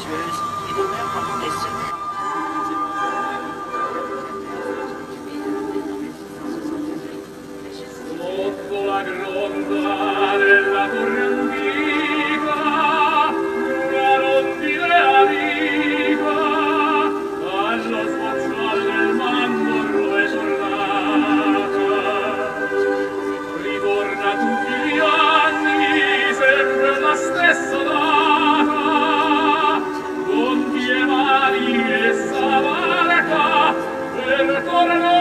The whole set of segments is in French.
vertueuse et demeure parmi les seuls. Sotto la gronda della torre antica, una rondine amica, allo sbocciar del mandorlo esornata, ritorna tutti gli anni, sempre la stessa data, con pie mani e savarca, per tornare.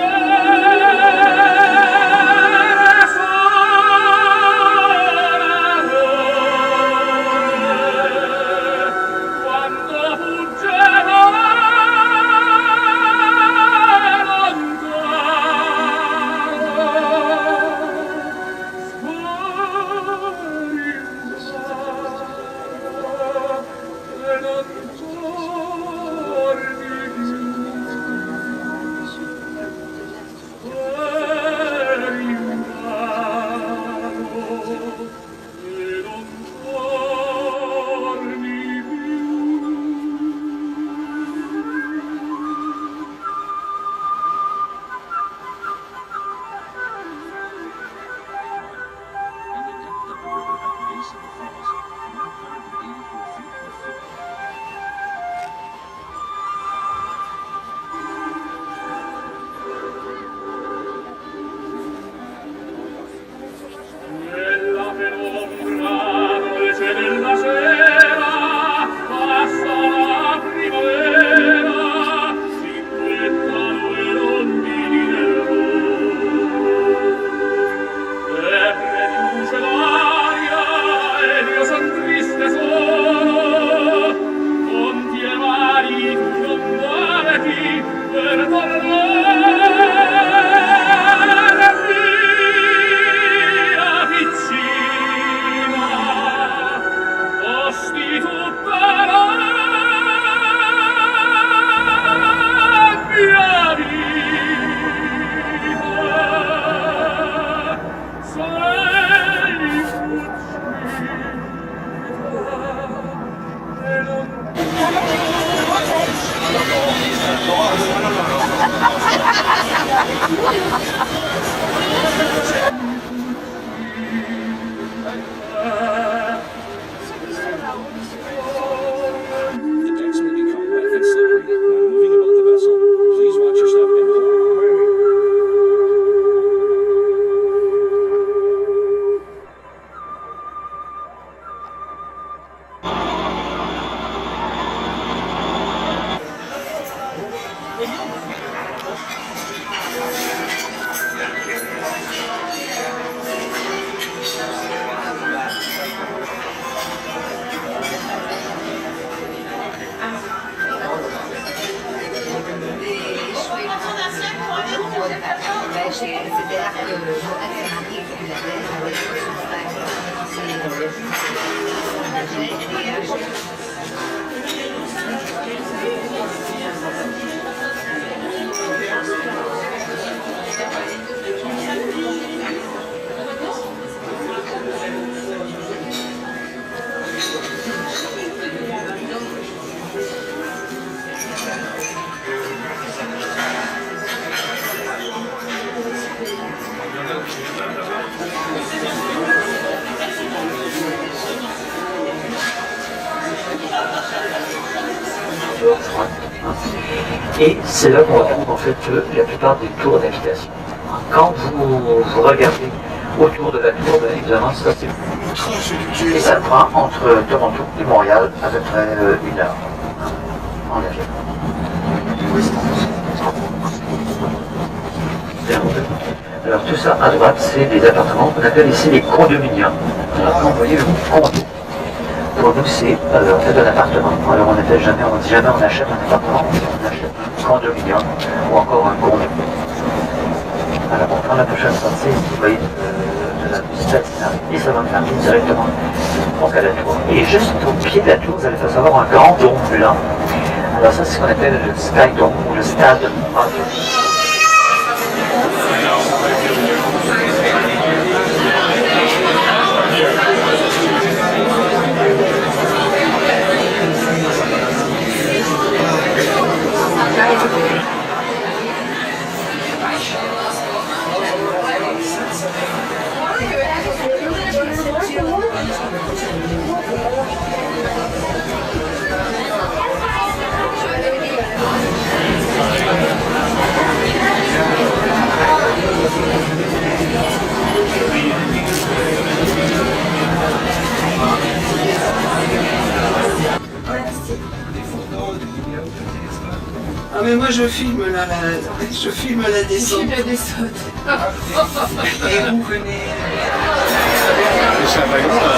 Et c'est là qu'on retrouve en fait la plupart des tours d'habitation. Quand vous regardez autour de la tour, bien évidemment, ça c'est... Et ça prend entre Toronto et Montréal à peu près 1 heure en avion. Alors tout ça à droite, c'est des appartements qu'on appelle ici les condominiums. Alors quand vous voyez le mot condo, pour nous c'est en fait un appartement. Alors on ne dit jamais on achète un appartement, on achète un condominium ou encore un condo. Alors on prend la prochaine sortie, vous voyez, de la Statina, et ça va me faire directement donc à la tour. Et juste au pied de la tour, vous allez avoir un grand dôme blanc. Alors ça c'est ce qu'on appelle le Sky Dome ou le stade hockey. Ah mais moi je filme je filme la descente. La descente. Et vous venez. C'est un wagon là.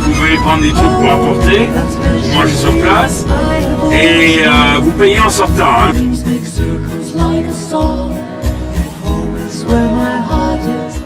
Vous pouvez prendre des trucs pour apporter, vous mangez sur place et vous payez en sortant. Hein. Big circles like a star, and home is where my heart is.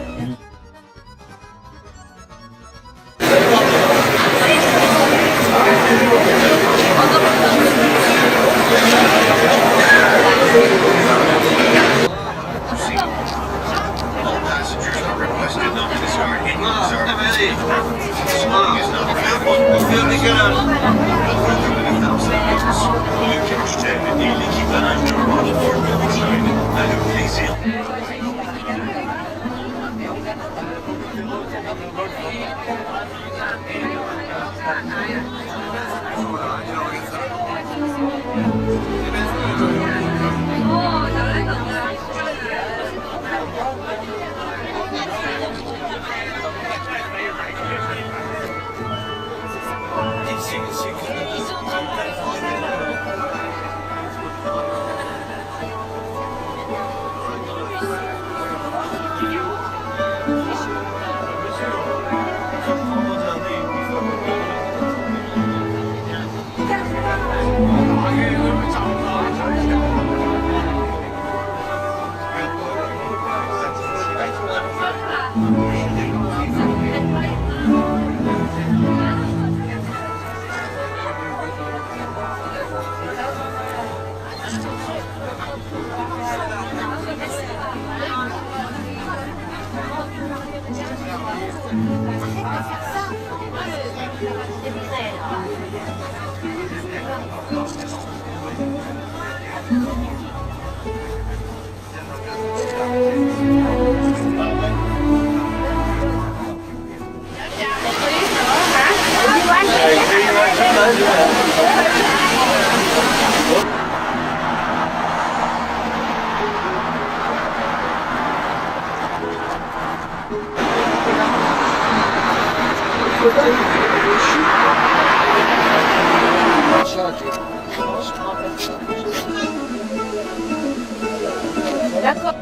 D'accord.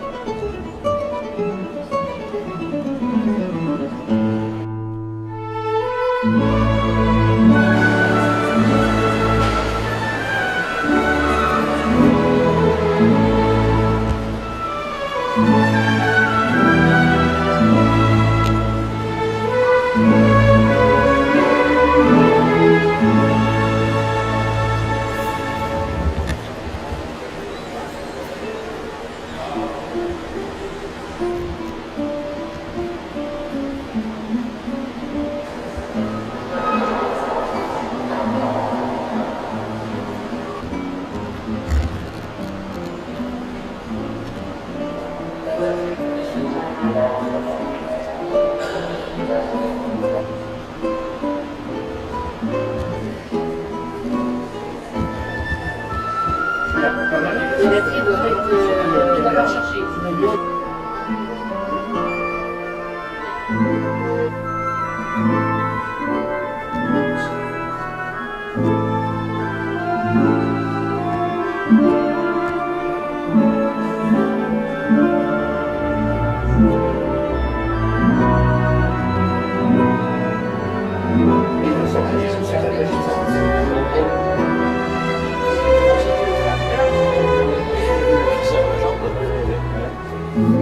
Thank you.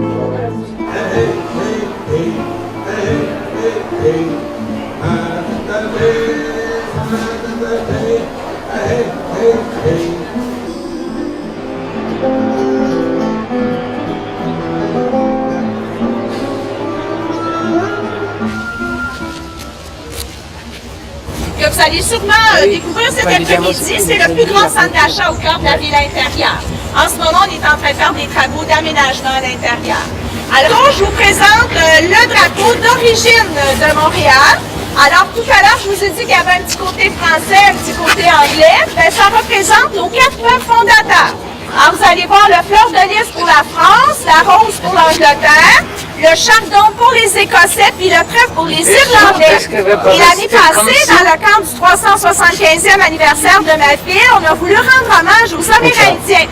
allez sûrement découvrir cet après-midi. C'est le plus grand centre d'achat au cœur de la ville intérieure. En ce moment, on est en train de faire des travaux d'aménagement à l'intérieur. Alors, je vous présente le drapeau d'origine de Montréal. Alors, tout à l'heure, je vous ai dit qu'il y avait un petit côté français, un petit côté anglais. Bien, ça représente nos 4 peuples fondateurs. Alors, vous allez voir le fleur de lys pour la France, la rose pour l'Angleterre, le chardon pour les Écossais, puis le trèfle pour les Irlandais. Et l'année passée, dans le cadre du 375e anniversaire de ma ville, on a voulu rendre hommage aux Amérindiens.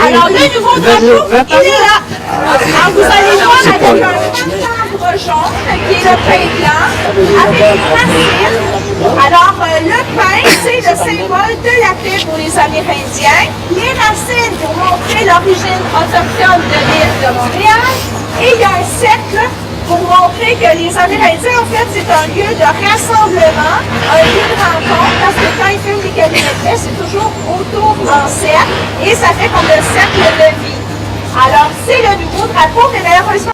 Alors, le nouveau drapeau, il est là. Alors, vous allez voir avec un arbre jaune, qui est le pain blanc, avec des racines. Alors, le pain, c'est le symbole de la paix pour les Amérindiens. Les racines pour montrer l'origine autochtone de l'île de Montréal. Et il y a un cercle pour montrer que les Amérindiens, en fait, c'est un lieu de rassemblement, un lieu de rencontre, parce que quand ils filment des cabinets de paix, c'est toujours autour en cercle, et ça fait comme le cercle de vie. Alors, c'est le nouveau drapeau, mais malheureusement,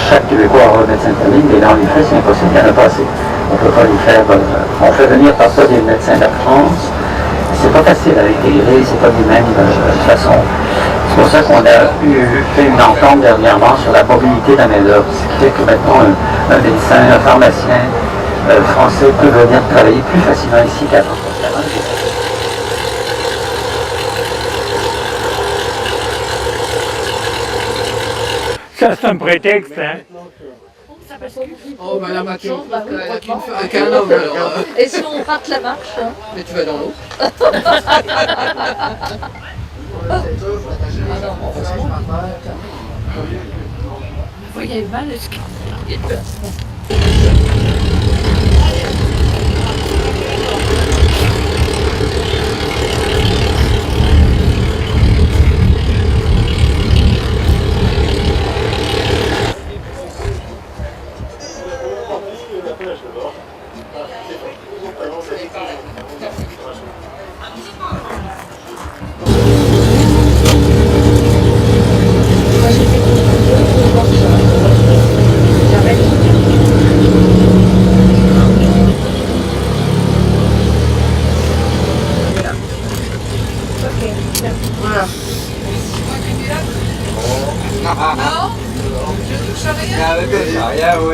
chaque Québécois aura un médecin de famille, mais dans les faits, c'est impossible, il y en a pas assez. On ne peut pas les faire. On fait venir parfois des médecins de la France. C'est pas facile à intégrer, c'est pas les mêmes façons. C'est pour ça qu'on a fait une entente dernièrement sur la mobilité de la main-d'œuvre. Ce qui fait que maintenant, un médecin, un pharmacien français peut venir travailler plus facilement ici qu'avant. Ça, c'est un prétexte, hein. Oh, ben la maquille, avec un homme alors. Et si on rate la marche hein? Mais tu vas dans l'eau. Vous voyez mal ce qu'il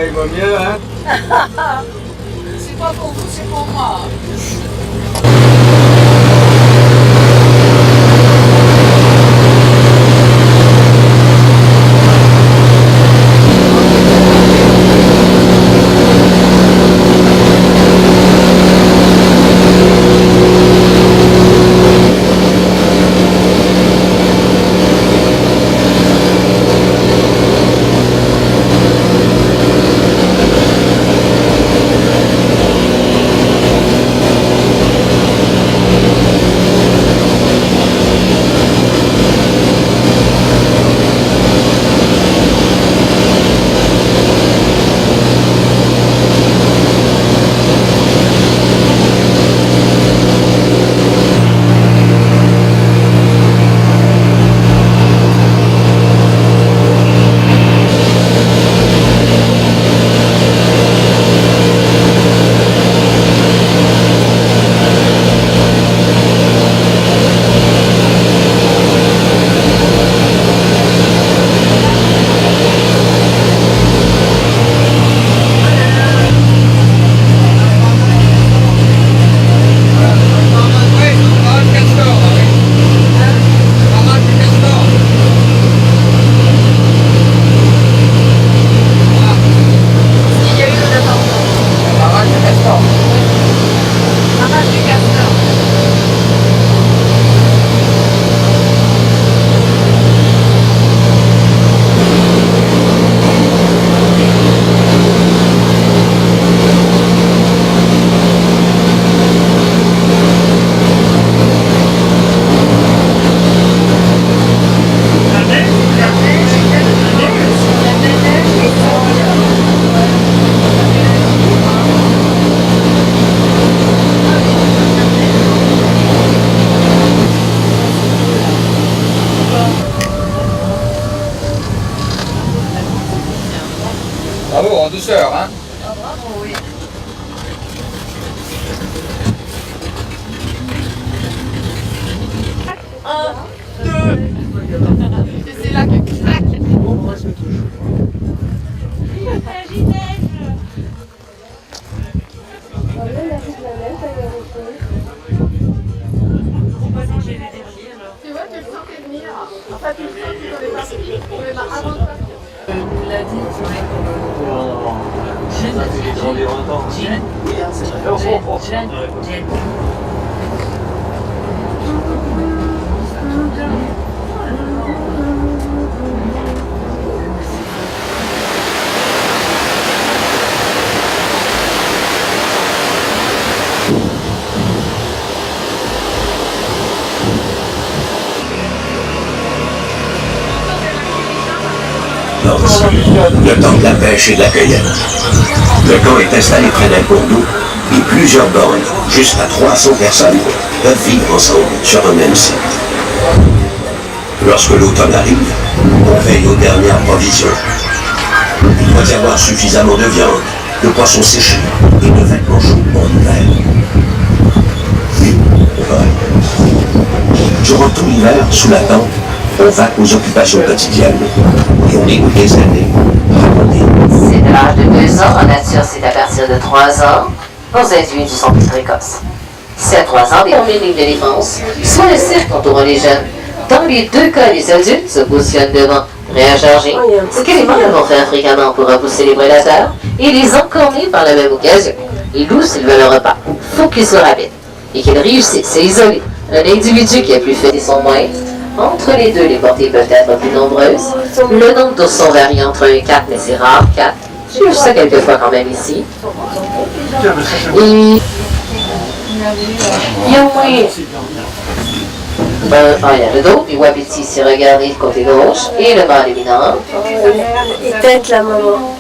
Il va mieux, hein? C'est pas pour vous, c'est pour moi. Le temps de la pêche et de la cueillette. Le camp est installé près d'un cours d'eau et plusieurs bornes, jusqu'à 300 personnes, peuvent vivre ensemble sur un même site. Lorsque l'automne arrive, on veille aux dernières provisions. Il doit y avoir suffisamment de viande, de poissons séchés et de vêtements chauds pour l'hiver. Durant tout l'hiver, sous la tente, on va aux occupations quotidiennes et on écoute les aînés raconter. C'est de l'âge de 2 ans, en nature c'est à partir de 3 ans, aux adultes ils sont plus précoces. C'est à 3 ans, des lignes de défense, soit le cercle entourant les jeunes. Dans les 2 cas, les adultes se positionnent devant, prêts à charger, ce que les mâles vont faire fréquemment pour repousser les prédateurs et les encorner par la même occasion. Les loups, s'ils veulent un repas, faut qu'ils soient rapides et qu'ils réussissent à isoler un individu qui a plus fait son moins. Entre les deux, les portées peuvent être plus nombreuses. Le nombre d'oursons varie entre 1 et 4, mais c'est rare, 4. J'ai vu ça quelques fois quand même ici. Et il y a au moins... il y en a d'autres. Puis Wapiti, ici, regardez le côté gauche. Et le mâle dominant. Et tête la maman.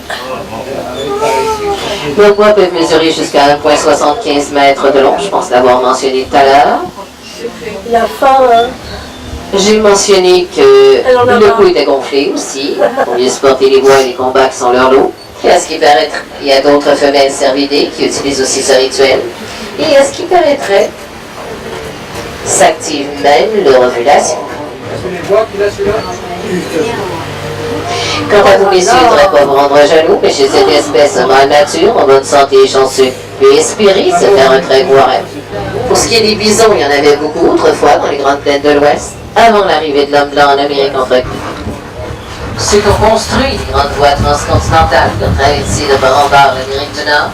Le bois peut mesurer jusqu'à 1,75 mètres de long. Je pense l'avoir mentionné tout à l'heure. La femme, hein. J'ai mentionné que le cou était gonflé aussi, pour mieux supporter les bois et les combats qui sont leur lot. Et à ce qui paraîtrait, il y a d'autres femelles cervidées qui utilisent aussi ce rituel. Et à ce qui paraîtrait, s'active même leur ovulation. Quant à vous, messieurs, je ne voudrais pas vous rendre jaloux, mais chez cette espèce de mâle nature, en bonne santé et chanceux, peut espérer se faire un très beau rêve. Pour ce qui est des bisons, il y en avait beaucoup autrefois dans les grandes plaines de l'Ouest, avant l'arrivée de l'homme blanc en Amérique entrecoupée. Ceux qui ont construit les grandes voies transcontinentales qui ont traversé de bord en bord l'Amérique du Nord,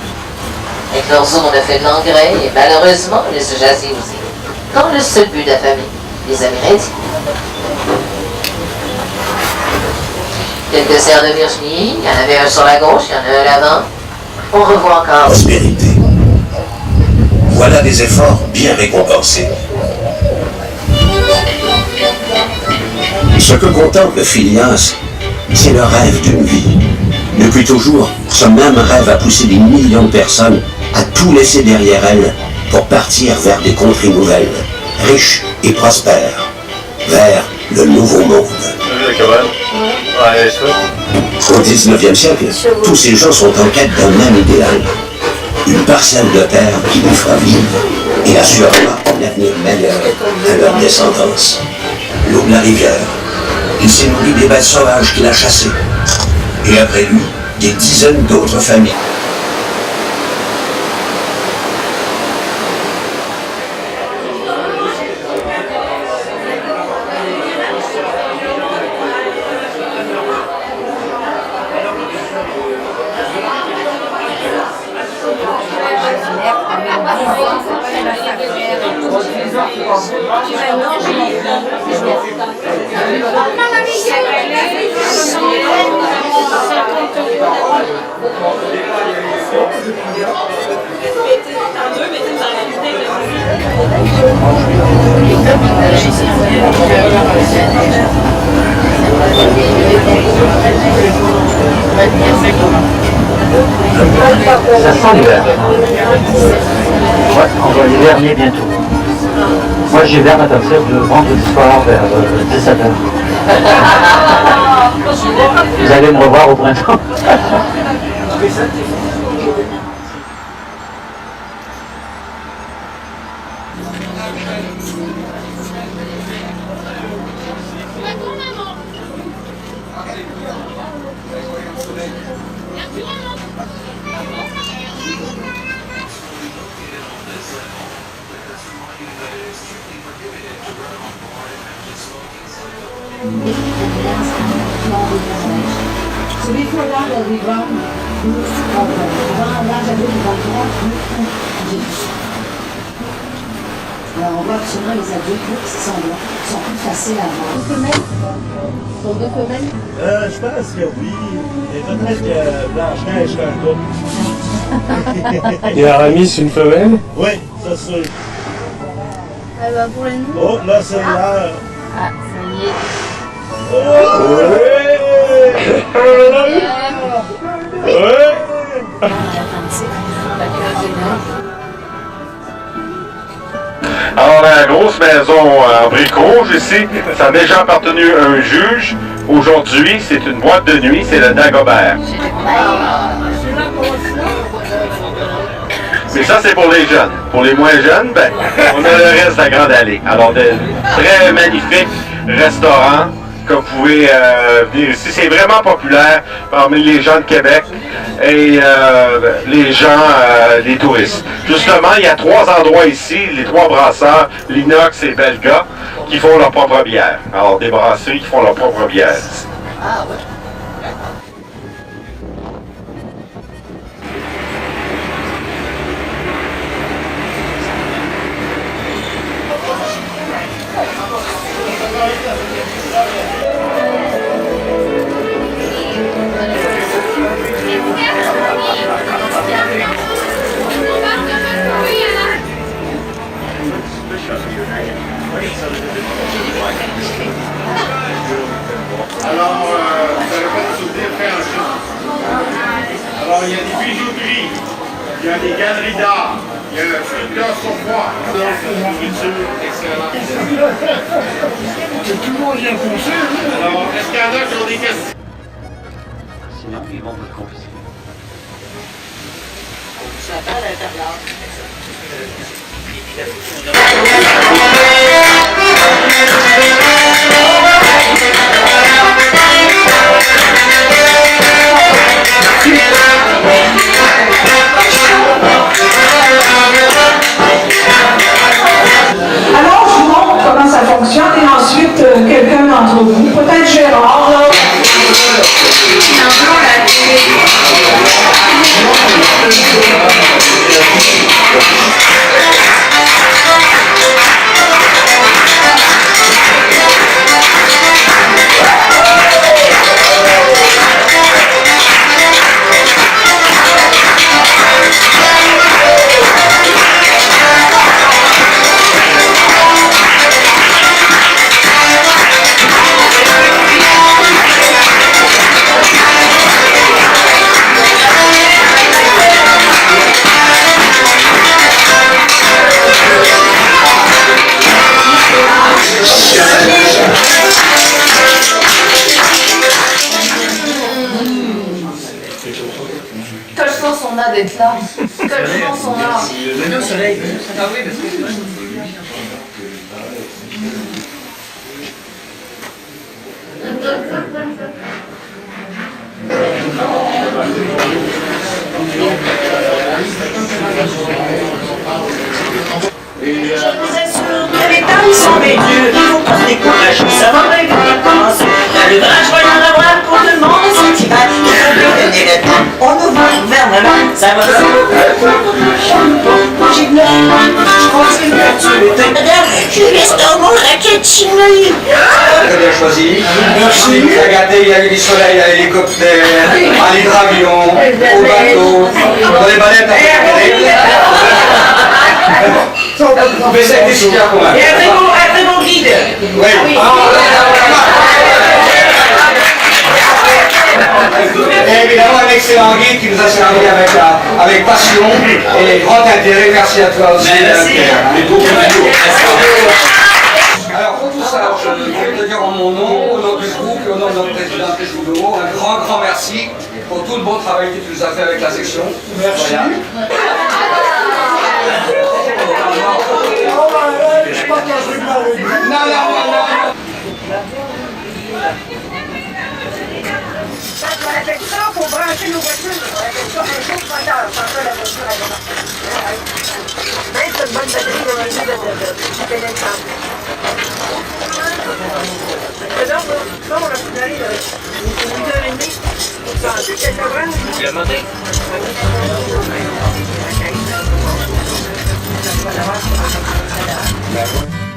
avec leurs zones de fait de l'engrais et malheureusement les jasiers aussi, dans le seul but d'affamer les Amérindiens. Quelques serres de Virginie, il y en avait un sur la gauche, il y en a un à l'avant. On revoit encore. Prospérité. Voilà des efforts bien récompensés. Ce que contemple Phileas, c'est le rêve d'une vie. Depuis toujours, ce même rêve a poussé des millions de personnes à tout laisser derrière elles pour partir vers des contrées nouvelles, riches et prospères, vers le nouveau monde. Au 19e siècle, tous ces gens sont en quête d'un même idéal. Une parcelle de terre qui les fera vivre et assurera un avenir meilleur à leur descendance. L'eau de la rivière, il s'est nourri des bêtes sauvages qu'il a chassées. Et après lui, des dizaines d'autres familles. Ça sent l'hiver. Ouais, on va hiverner bientôt. Moi j'hiverne à partir de vendredi soir vers 17h. Vous allez me revoir au printemps. So before that, we run Alors on voit que souvent les adultes qui sont blancs sont plus faciles à voir. Deux femelles? Sont deux femelles? Je pense que oui. Et peut-être que Blanche-Neige est un couple. Et Aramis, une femelle? Oui, ça c'est. Pour les nous. Oh, là c'est l'heure. Ah, ça y est. Alors, la grosse maison en briques rouges ici, ça a déjà appartenu à un juge. Aujourd'hui, c'est une boîte de nuit, c'est le Dagobert. Mais ça, c'est pour les jeunes. Pour les moins jeunes, ben, on a le reste de la Grande Allée. Alors, de très magnifiques restaurants que vous pouvez venir ici. C'est vraiment populaire parmi les gens de Québec et les gens, les touristes. Justement, il y a 3 endroits ici, les 3 brasseurs, l'Inox et Belga, qui font leur propre bière. Alors, des brasseries qui font leur propre bière. Ah ouais. Alors, vous n'allez pas vous souvenir faire un chant. Alors, il y a des bijouteries, il y a des galeries d'art, il y a un sculpteur sur bois, nourriture, excellent. C'est toujours bien foncé. Alors, est-ce qu'il y en a qui ont des questions? Sinon, ils vont vous confisquer. Ça va à l'intérieur. Alors, je vous montre comment ça fonctionne et ensuite, quelqu'un d'entre vous, peut-être Gérard, là. Quelle chance on a d'être là. Quelle chance on a. Le soleil. Ah oui, parce que Je vous assure que les temps sont médieux, il faut pas se décourager, ça va bien vite commencer. L'ouvrage va y en avoir pour tout le monde cet hiver. Il faut lui donner le temps au nouveau gouvernement. Ça va bien. J'ai 9 ans, je continue à tuer. Je reste dans mon racket chinois. très bien choisi. Merci. Il nous a gâté, il y a eu du soleil à l'hélicoptère, à l'hydravion, au bateau, dans les ballettes à mais ça a été super quand même. Et un très bon guide. Oui. Et évidemment, un excellent guide qui nous a servi avec passion et grand intérêt. Merci à toi aussi. Alors, pour tout ça, je vais te dire en mon nom, au nom du groupe et au nom de notre président Péjoudot, un grand merci pour tout le bon travail que tu nous as fait avec la section. Merci. Pour brancher nos voitures, on appelle ça un chauffeur, sans ça la voiture à démarrer. Même une bonne batterie de téléphone. Donc, on a fini, une heure et demie. Le matin. Ben,